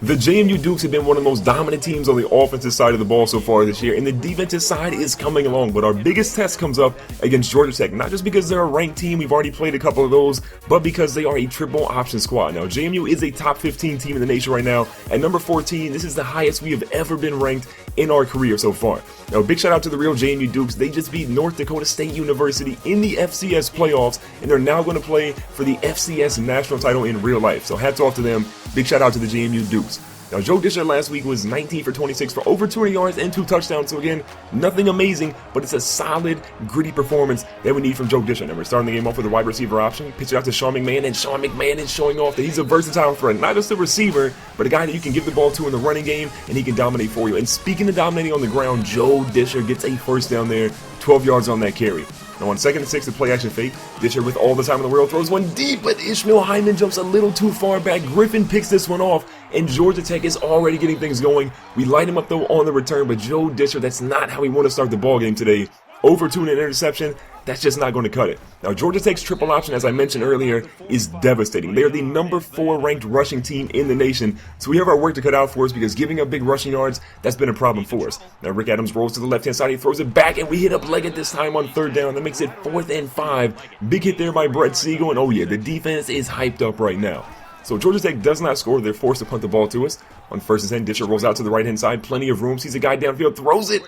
The JMU Dukes have been one of the most dominant teams on the offensive side of the ball so far this year, and the defensive side is coming along. But our biggest test comes up against Georgia Tech, not just because they're a ranked team, we've already played a couple of those, but because they are a triple option squad. Now, JMU is a top 15 team in the nation right now. At number 14, this is the highest we have ever been ranked in our career so far. Now, big shout out to the real JMU Dukes. They just beat North Dakota State University in the FCS playoffs, and they're now going to play for the FCS national title in real life. So hats off to them. Big shout out to the JMU Dukes. Now, Joe Disher last week was 19 for 26 for over 200 yards and 2 touchdowns. So again, nothing amazing, but it's a solid, gritty performance that we need from Joe Disher. Now, we're starting the game off with a wide receiver option. Pitch it out to Sean McMahon, and Sean McMahon is showing off that he's a versatile threat. Not just a receiver, but a guy that you can give the ball to in the running game, and he can dominate for you. And speaking of dominating on the ground, Joe Disher gets a first down there, 12 yards on that carry. Now on 2nd and 6, the play action fake. Disher with all the time in the world throws one deep, but Ishmael Hyman jumps a little too far back. Griffin picks this one off, and Georgia Tech is already getting things going. We light him up though on the return, but Joe Disher, that's not how we want to start the ball game today. Over 2 and an interception, that's just not going to cut it. Now, Georgia Tech's triple option, as I mentioned earlier, is devastating. They are the number 4 ranked rushing team in the nation, so we have our work to cut out for us because giving up big rushing yards, that's been a problem for us. Now, Rick Adams rolls to the left-hand side. He throws it back, and we hit up Leggett this time on 3rd down. That makes it 4th and 5. Big hit there by Brett Siegel, and oh yeah, the defense is hyped up right now. So Georgia Tech does not score. They're forced to punt the ball to us. On 1st and 10, Disher rolls out to the right-hand side. Plenty of room. Sees a guy downfield. Throws it.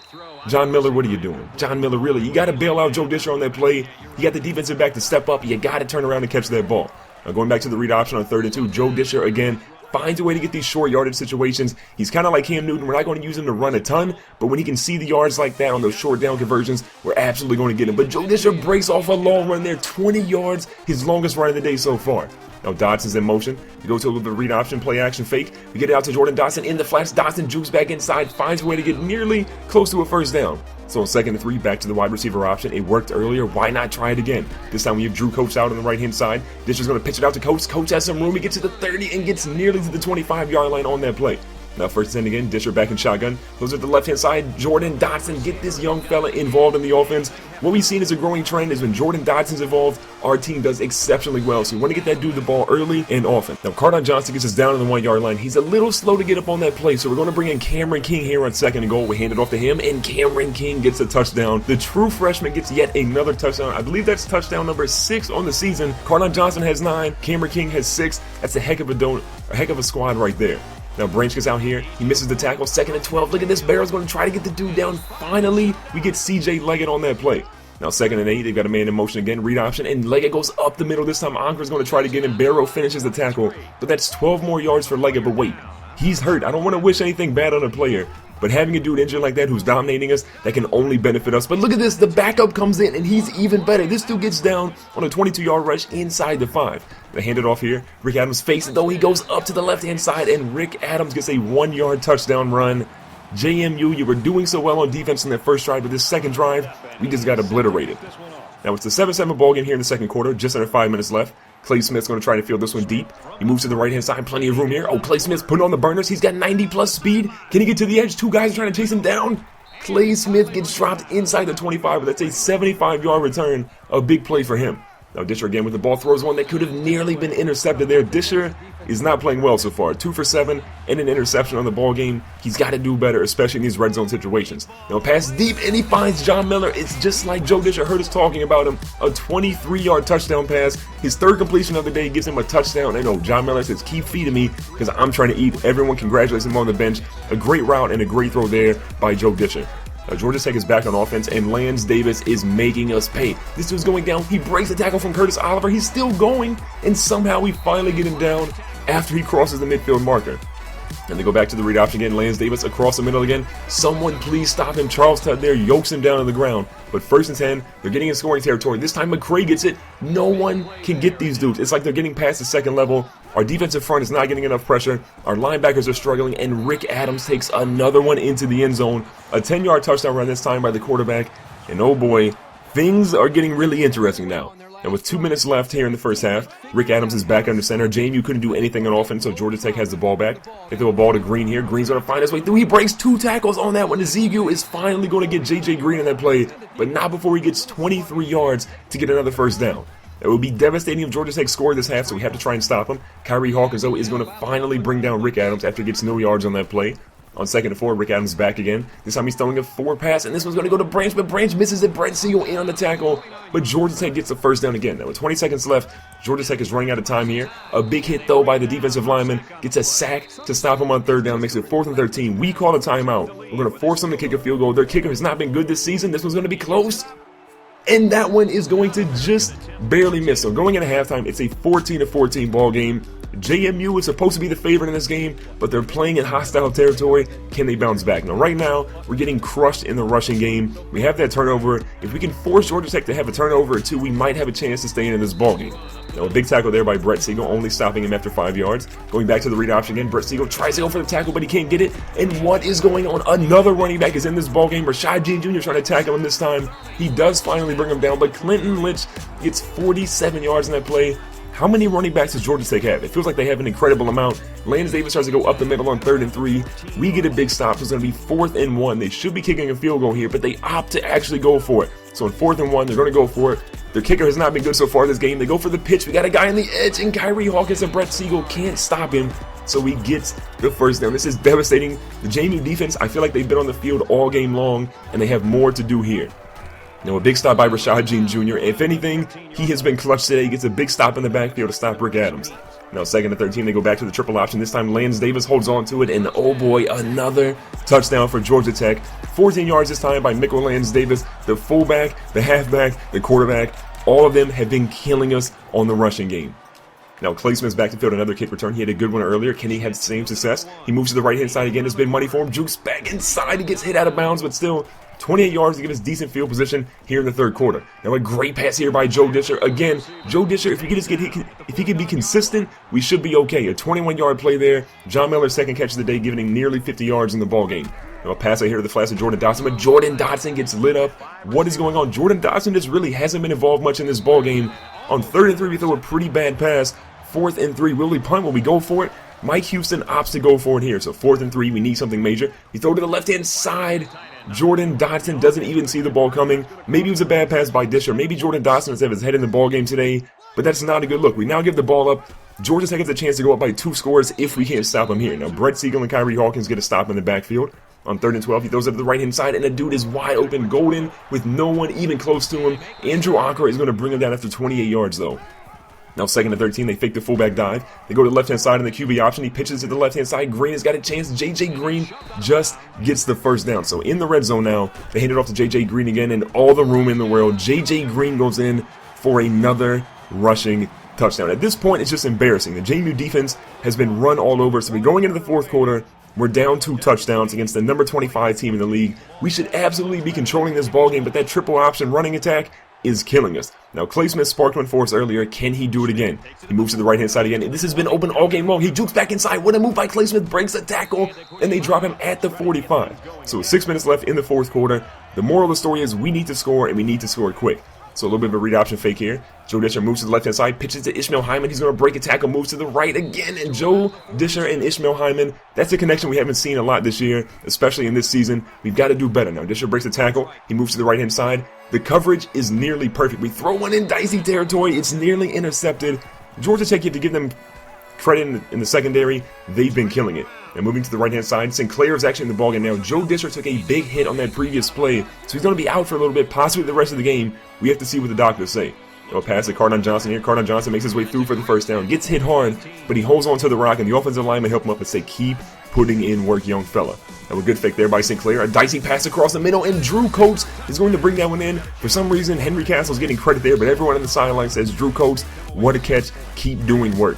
John Miller, what are you doing? John Miller, really? You got to bail out Joe Disher on that play. You got the defensive back to step up. You got to turn around and catch that ball. Now going back to the read option on 3rd and 2, Joe Disher again finds a way to get these short yardage situations. He's kind of like Cam Newton. We're not going to use him to run a ton, but when he can see the yards like that on those short down conversions, we're absolutely going to get him. But Joe Disher breaks off a long run there, 20 yards, his longest run of the day so far. Now Dodson's in motion. We go to a little bit of read option, play action fake. We get it out to Jordan Dodson in the flats. Dodson jukes back inside, finds a way to get nearly close to a first down. So on 2nd and 3, back to the wide receiver option. It worked earlier. Why not try it again? This time we have Drew Coates out on the right-hand side. Disher's going to pitch it out to Coates. Coates has some room. He gets to the 30 and gets nearly to the 25-yard line on that play. Now 1st and 10 again, Disher back in shotgun. Goes at the left-hand side. Jordan Dodson, get this young fella involved in the offense. What we've seen as a growing trend is when Jordan Dodson's involved, our team does exceptionally well. So you want to get that dude the ball early and often. Now Cardon Johnson gets us down on the 1-yard line. He's a little slow to get up on that play, so we're going to bring in Cameron King here on 2nd and goal. We hand it off to him, and Cameron King gets a touchdown. The true freshman gets yet another touchdown. I believe that's touchdown number 6 on the season. Cardon Johnson has 9. Cameron King has 6. That's a heck of a squad right there. Now Branch gets out here. He misses the tackle. 2nd and 12. Look at this. Barrow's going to try to get the dude down. Finally, we get CJ Leggett on that play. Now 2nd and 8. They've got a man in motion again. Read option. And Leggett goes up the middle. This time Anker's going to try to get him. Barrow finishes the tackle. But that's 12 more yards for Leggett. But wait, he's hurt. I don't want to wish anything bad on a player, but having a dude injured like that who's dominating us, that can only benefit us. But look at this. The backup comes in, and he's even better. This dude gets down on a 22-yard rush inside the 5. They hand it off here. Rick Adams fakes it, though. He goes up to the left-hand side, and Rick Adams gets a 1-yard touchdown run. JMU, you were doing so well on defense in that first drive, but this second drive, we just got obliterated. Now it's the 7-7 ball game here in the second quarter, just under 5 minutes left. Clay Smith's going to try to field this one deep. He moves to the right-hand side, plenty of room here. Oh, Clay Smith's putting on the burners. He's got 90-plus speed. Can he get to the edge? 2 guys trying to chase him down. Clay Smith gets dropped inside the 25, but that's a 75-yard return. A big play for him. Now Disher again with the ball, throws one that could have nearly been intercepted there. Disher is not playing well so far. 2 for 7 and an interception on the ball game. He's got to do better, especially in these red zone situations. Now pass deep, and he finds John Miller. It's just like Joe Disher heard us talking about him. A 23-yard touchdown pass. His 3rd completion of the day gives him a touchdown. I know John Miller says, keep feeding me because I'm trying to eat. Everyone congratulates him on the bench. A great route and a great throw there by Joe Disher. Now Georgia Tech is back on offense, and Lance Davis is making us pay. This dude's going down. He breaks the tackle from Curtis Oliver. He's still going, and somehow we finally get him down after he crosses the midfield marker. And they go back to the read option again. Lance Davis across the middle again. Someone please stop him. Charles Tutt there yokes him down on the ground. But 1st and 10, they're getting in scoring territory. This time McCray gets it. No one can get these dudes. It's like they're getting past the second level. Our defensive front is not getting enough pressure. Our linebackers are struggling, and Rick Adams takes another one into the end zone. A 10-yard touchdown run this time by the quarterback. And oh boy, things are getting really interesting now. And with 2 minutes left here in the first half, Rick Adams is back under center. JMU couldn't do anything on offense, so Georgia Tech has the ball back. They throw a ball to Green here. Green's going to find his way through. He breaks 2 tackles on that one. Ezekiel is finally going to get J.J. Green in that play, but not before he gets 23 yards to get another first down. It would be devastating if Georgia Tech scored this half, so we have to try and stop them. Kyrie Hawkins, though, is going to finally bring down Rick Adams after he gets no yards on that play. On 2nd and 4, Rick Adams back again. This time he's throwing a 4 pass, and this one's going to go to Branch, but Branch misses it. Brett Siegel in on the tackle, but Georgia Tech gets the first down again. Now with 20 seconds left, Georgia Tech is running out of time here. A big hit, though, by the defensive lineman. Gets a sack to stop him on 3rd down, makes it 4th and 13. We call a timeout. We're going to force them to kick a field goal. Their kicker has not been good this season. This one's going to be close. And that one is going to just barely miss. So going into halftime, it's a 14-14 ball game. JMU is supposed to be the favorite in this game, but they're playing in hostile territory. Can they bounce back? Now, right now, we're getting crushed in the rushing game. We have that turnover. If we can force Georgia Tech to have a turnover or two, we might have a chance to stay in this ball game. Now, a big tackle there by Brett Siegel, only stopping him after 5 yards. Going back to the read option again, Brett Siegel tries to go for the tackle, but he can't get it. And what is going on? Another running back is in this ball game. Rashad Jean Jr. trying to tackle him this time. He does finally bring him down, but Clinton Lynch gets 47 yards in that play. How many running backs does Georgia Tech have? It feels like they have an incredible amount. Lance Davis tries to go up the middle on 3rd and 3. We get a big stop, so it's going to be 4th and 1. They should be kicking a field goal here, but they opt to actually go for it. So on 4th and 1, they're going to go for it. Their kicker has not been good so far this game. They go for the pitch. We got a guy on the edge, and Kyrie Hawkins and Brett Siegel can't stop him. So he gets the first down. This is devastating. The JMU defense, I feel like they've been on the field all game long, and they have more to do here. Now a big stop by Rashad Jean Jr. If anything, he has been clutch today. He gets a big stop in the backfield to stop Rick Adams. Now 2nd and 13, they go back to the triple option. This time Lance Davis holds on to it, and oh boy, another touchdown for Georgia Tech. 14 yards this time by Mikkel Lance Davis. The fullback, the halfback, the quarterback, all of them have been killing us on the rushing game. Now Clay Smith's back to field, another kick return. He had a good one earlier. Can he have the same success? He moves to the right-hand side again. It's been money for him. Jukes back inside. He gets hit out of bounds, but still 28 yards to give us decent field position here in the 3rd quarter. Now a great pass here by Joe Disher. Again, Joe Disher, if he can be consistent, we should be okay. A 21-yard play there. John Miller's 2nd catch of the day, giving him nearly 50 yards in the ball game. Now a pass right here to the flats of Jordan Dotson, but Jordan Dotson gets lit up. What is going on? Jordan Dotson just really hasn't been involved much in this ball game. On 3rd and 3, we throw a pretty bad pass. 4th and 3, will we punt? Will we go for it? Mike Houston opts to go for it here. So 4th and 3, we need something major. We throw to the left-hand side. Jordan Dotson doesn't even see the ball coming. Maybe it was a bad pass by Disher. Maybe Jordan Dotson has his head in the ball game today, but that's not a good look. We now give the ball up. Georgia Tech has a chance to go up by 2 scores if we can't stop him here. Now Brett Siegel and Kyrie Hawkins get a stop in the backfield. On 3rd and 12, he throws it to the right-hand side, and the dude is wide open, golden, with no one even close to him. Andrew Ankara is going to bring him down after 28 yards, though. Now 2nd and 13, they fake the fullback dive. They go to the left-hand side in the QB option. He pitches to the left-hand side. Green has got a chance. JJ Green just gets the first down. So in the red zone now, they hand it off to JJ Green again, and all the room in the world. JJ Green goes in for another rushing touchdown. At this point, it's just embarrassing. The JMU defense has been run all over. So we're going into the 4th quarter. We're down 2 touchdowns against the number 25 team in the league. We should absolutely be controlling this ball game, but that triple option running attack is killing us. Now Clay Smith sparked one for us earlier. Can he do it again? He moves to the right-hand side again. This has been open all game long. He jukes back inside. What a move by Clay Smith. Breaks a tackle, and they drop him at the 45. So 6 minutes left in the 4th quarter. The moral of the story is we need to score, and we need to score quick. So a little bit of a read option fake here. Joe Disher moves to the left-hand side, pitches to Ishmael Hyman. He's going to break a tackle, moves to the right again. And Joe Disher and Ishmael Hyman, that's a connection we haven't seen a lot this year, especially in this season. We've got to do better. Now Disher breaks the tackle. He moves to the right-hand side. The coverage is nearly perfect. We throw one in dicey territory. It's nearly intercepted. Georgia Tech, you have to give them credit in the secondary. They've been killing it. Now moving to the right-hand side, Sinclair is actually in the ballgame now. Joe Disher took a big hit on that previous play, so he's going to be out for a little bit, possibly the rest of the game. We have to see what the doctors say. A pass to Cardon Johnson here. Cardon Johnson makes his way through for the first down. Gets hit hard, but he holds on to the rock, and the offensive lineman help him up and say, keep putting in work, young fella. Now a good fake there by Sinclair. A dicey pass across the middle, and Drew Coates is going to bring that one in. For some reason, Henry Castle's getting credit there, but everyone on the sideline says, Drew Coates, what a catch. Keep doing work.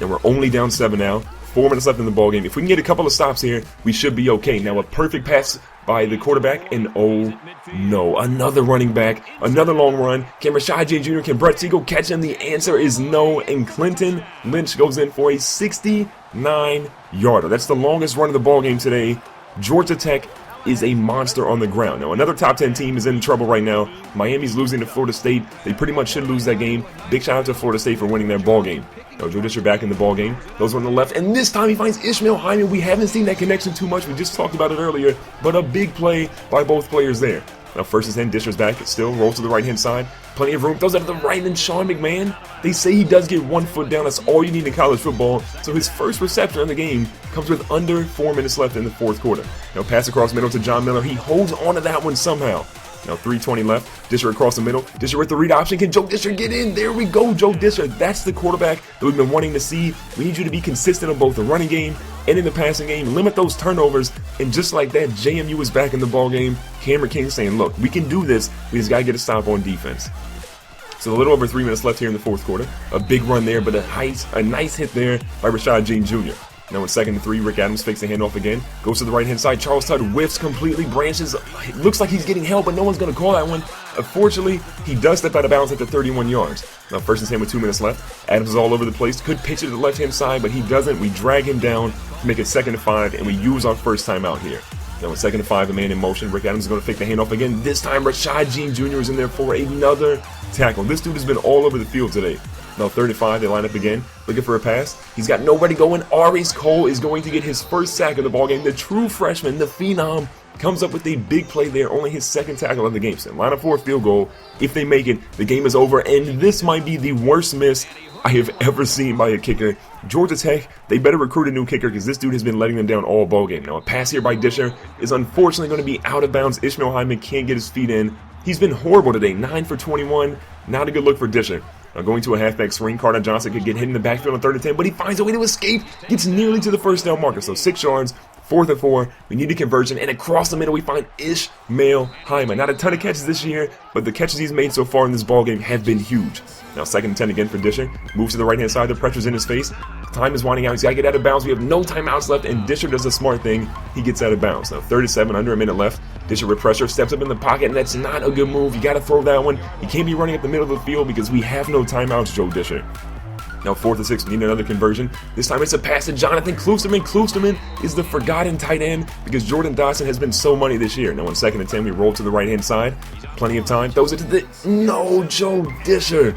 And we're only down 7 now. 4 minutes left in the ballgame. If we can get a couple of stops here, we should be okay. Now a perfect pass by the quarterback, and oh no, another running back, another long run. Can Rashad J. Jr., can Brett Siegel catch him? The answer is no, and Clinton Lynch goes in for a 69-yarder. That's the longest run of the ballgame today. Georgia Tech is a monster on the ground. Now another top 10 team is in trouble right now. Miami's losing to Florida State. They pretty much should lose that game. Big shout out to Florida State for winning that ball game. Now Joe Disher back in the ball game. Goes on the left, and this time he finds Ishmael Hyman. We haven't seen that connection too much. We just talked about it earlier, but a big play by both players there. Now 1st and 10, Disher's back, still rolls to the right-hand side. Plenty of room, throws it to the right, and Sean McMahon, they say he does get 1 foot down. That's all you need in college football. So his first reception of the game comes with under 4 minutes left in the 4th quarter. Now pass across middle to John Miller. He holds on to that one somehow. Now 3:20 left. Disher across the middle. Disher with the read option. Can Joe Disher get in? There we go, Joe Disher. That's the quarterback that we've been wanting to see. We need you to be consistent in both the running game and in the passing game. Limit those turnovers. And just like that, JMU is back in the ball game. Cameron King saying, look, we can do this. We just got to get a stop on defense. So a little over 3 minutes left here in the 4th quarter. A big run there, but a nice hit there by Rashad Jean Jr. Now in 2nd and 3, Rick Adams fakes the handoff again. Goes to the right-hand side. Charles Tudd whiffs completely. Branches. It looks like he's getting help, but no one's going to call that one. Unfortunately, he does step out of bounds at the 31 yards. Now 1st and 10 with 2 minutes left. Adams is all over the place. Could pitch it to the left-hand side, but he doesn't. We drag him down to make it 2nd and 5, and we use our first time out here. Now in 2nd and 5, a man in motion. Rick Adams is going to fake the handoff again. This time, Rashad Jean Jr. is in there for another tackle. This dude has been all over the field today. Now 35, they line up again, looking for a pass. He's got nobody going. Aries Cole is going to get his first sack of the ballgame. The true freshman, the phenom, comes up with a big play there, only his 2nd tackle of the game. So line up for a field goal. If they make it, the game is over, and this might be the worst miss I have ever seen by a kicker. Georgia Tech, they better recruit a new kicker because this dude has been letting them down all ballgame. Now a pass here by Disher is unfortunately going to be out of bounds. Ishmael Hyman can't get his feet in. He's been horrible today, 9 for 21. Not a good look for Disher. Now going to a halfback swing, Carter Johnson could get hit in the backfield on 3rd and 10, but he finds a way to escape, gets nearly to the 1st down marker. So 6 yards, 4th and 4. We need a conversion, and across the middle we find Ishmael Hyman. Not a ton of catches this year, but the catches he's made so far in this ballgame have been huge. Now 2nd and 10 again for Disher. Moves to the right-hand side, the pressure's in his face. Time is winding out, he's got to get out of bounds. We have no timeouts left, and Disher does a smart thing. He gets out of bounds. Now 3rd and 7, under a minute left. Disher with pressure, steps up in the pocket, and that's not a good move. You got to throw that one. You can't be running up the middle of the field because we have no timeouts, Joe Disher. Now 4th and 6, we need another conversion. This time it's a pass to Jonathan Klusterman. Klusterman is the forgotten tight end because Jordan Dodson has been so money this year. Now on 2nd and 10, we roll to the right-hand side. Plenty of time. Throws it to the... No, Joe Disher.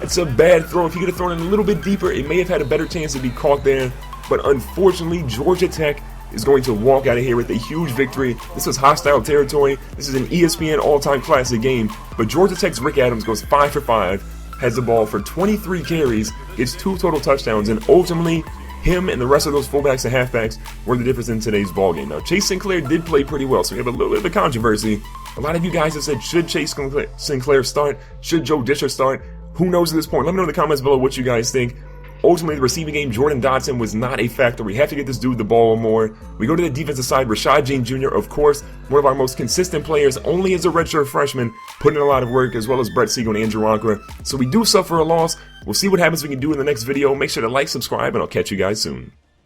It's a bad throw. If he could have thrown it a little bit deeper, it may have had a better chance to be caught there. But unfortunately, Georgia Tech is going to walk out of here with a huge victory. This was hostile territory. This is an ESPN all-time classic game. But Georgia Tech's Rick Adams goes 5 for 5, has the ball for 23 carries, gets 2 total touchdowns, and ultimately, him and the rest of those fullbacks and halfbacks were the difference in today's ballgame. Now, Chase Sinclair did play pretty well, so we have a little bit of a controversy. A lot of you guys have said, should Chase Sinclair start? Should Joe Disher start? Who knows at this point? Let me know in the comments below what you guys think. Ultimately, the receiving game, Jordan Dodson was not a factor. We have to get this dude the ball more. We go to the defensive side. Rashad Jean Jr., of course, one of our most consistent players, only as a redshirt freshman, putting in a lot of work, as well as Brett Siegel and Andrew Ankara. So we do suffer a loss. We'll see what happens we can do in the next video. Make sure to like, subscribe, and I'll catch you guys soon.